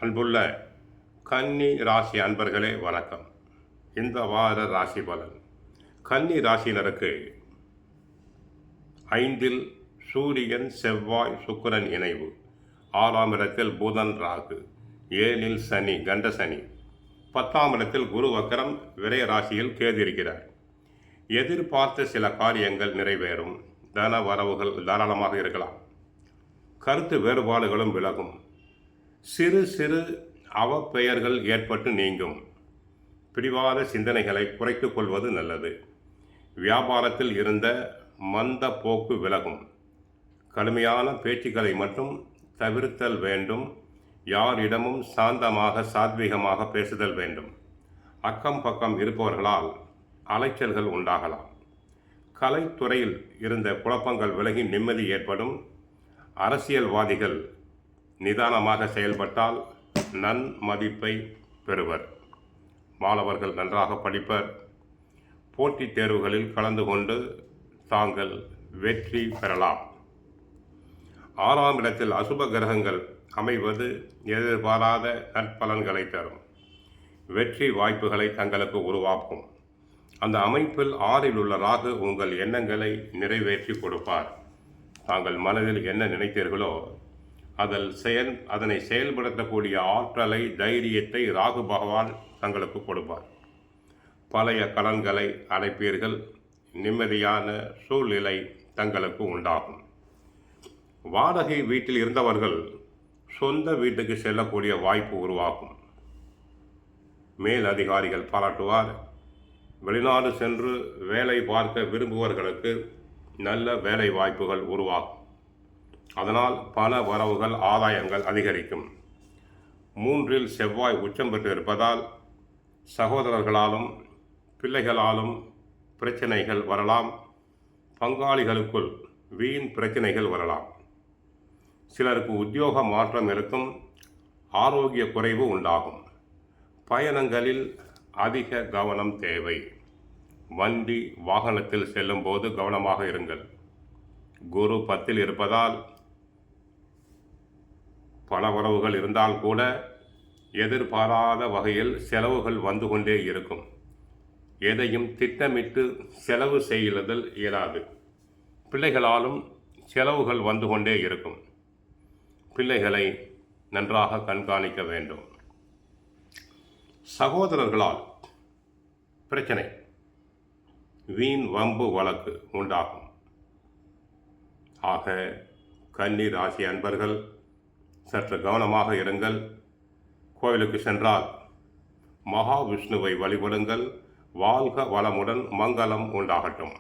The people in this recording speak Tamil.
அன்புள்ள கன்னி ராசி அன்பர்களே வணக்கம். இந்த வார ராசி பலன். கன்னி ராசியினருக்கு 5ல் சூரியன், செவ்வாய், சுக்கிரன் இணைவு, 6ஆம் இடத்தில் புதன், ராகு, 7ல் சனி, கண்ட சனி, 10ஆம் இடத்தில் குரு வக்கரம், விரய ராசியில் கேது இருக்கிறார். எதிர்பார்த்த சில காரியங்கள் நிறைவேறும். தன வரவுகள் தாராளமாக இருக்கலாம். கருத்து வேறுபாடுகளும் விலகும். சிறு சிறு அவப்பெயர்கள் ஏற்பட்டு நீங்கும். பிடிவாத சிந்தனைகளை குறைத்துக் கொள்வது நல்லது. வியாபாரத்தில் இருந்த மந்த போக்கு விலகும். கடுமையான பேச்சுக்களை மட்டும் தவிர்த்தல் வேண்டும். யாரிடமும் சாந்தமாக சாத்வீகமாக பேசுதல் வேண்டும். அக்கம் பக்கம் இருப்பவர்களால் அலைச்சல்கள் உண்டாகலாம். கலைத்துறையில் இருந்த குழப்பங்கள் விலகி நிம்மதி ஏற்படும். அரசியல்வாதிகள் நிதானமாக செயல்பட்டால் நன்மதிப்பை பெறுவர். மாணவர்கள் நன்றாக படிப்பர். போட்டித் தேர்வுகளில் கலந்து கொண்டு தாங்கள் வெற்றி பெறலாம். 6ஆம் இடத்தில் அசுப கிரகங்கள் அமைவது எதிர்பாராத நற்பலன்களை தரும். வெற்றி வாய்ப்புகளை தங்களுக்கு உருவாக்கும். அந்த அமைப்பில் 6ல் உள்ள ராகு உங்கள் எண்ணங்களை நிறைவேற்றி கொடுப்பார். தாங்கள் மனதில் என்ன நினைத்தீர்களோ அதனை செயல்படுத்தக்கூடிய ஆற்றலை, தைரியத்தை ராகு பகவான் தங்களுக்கு கொடுப்பார். பழைய கடன்களை அடைப்பீர்கள். நிம்மதியான சூழ்நிலை தங்களுக்கு உண்டாகும். வாடகை வீட்டில் இருந்தவர்கள் சொந்த வீட்டுக்கு செல்லக்கூடிய வாய்ப்பு உருவாகும். மேல் அதிகாரிகள் பாராட்டுவார். வெளிநாடு சென்று வேலை பார்க்க விரும்புபவர்களுக்கு நல்ல வேலை வாய்ப்புகள் உருவாகும். அதனால் பண வரவுகள், ஆதாயங்கள் அதிகரிக்கும். 3ல் செவ்வாய் உச்சம் பெற்று இருப்பதால் சகோதரர்களாலும் பிள்ளைகளாலும் பிரச்சனைகள் வரலாம். பங்காளிகளுக்குள் வீண் பிரச்சனைகள் வரலாம். சிலருக்கு உத்தியோக மாற்றம் இருக்கும். ஆரோக்கிய குறைவு உண்டாகும். பயணங்களில் அதிக கவனம் தேவை. வண்டி வாகனத்தில் செல்லும் போது கவனமாக இருங்கள். குரு 10ல் இருப்பதால் பண வரவுகள் இருந்தால் கூட எதிர்பாராத வகையில் செலவுகள் வந்து கொண்டே இருக்கும். எதையும் திட்டமிட்டு செலவு செய்வதில் இயலாது. பிள்ளைகளாலும் செலவுகள் வந்து கொண்டே இருக்கும். பிள்ளைகளை நன்றாக கண்காணிக்க வேண்டும். சகோதரர்களால் பிரச்சனை, வீண் வம்பு வழக்கு உண்டாகும். ஆக கன்னி ராசி அன்பர்கள் சற்று கவனமாக இருங்கள். கோவிலுக்கு சென்றால் மகாவிஷ்ணுவை வழிபடுங்கள். வாழ்க வளமுடன், மங்களம் உண்டாகட்டும்.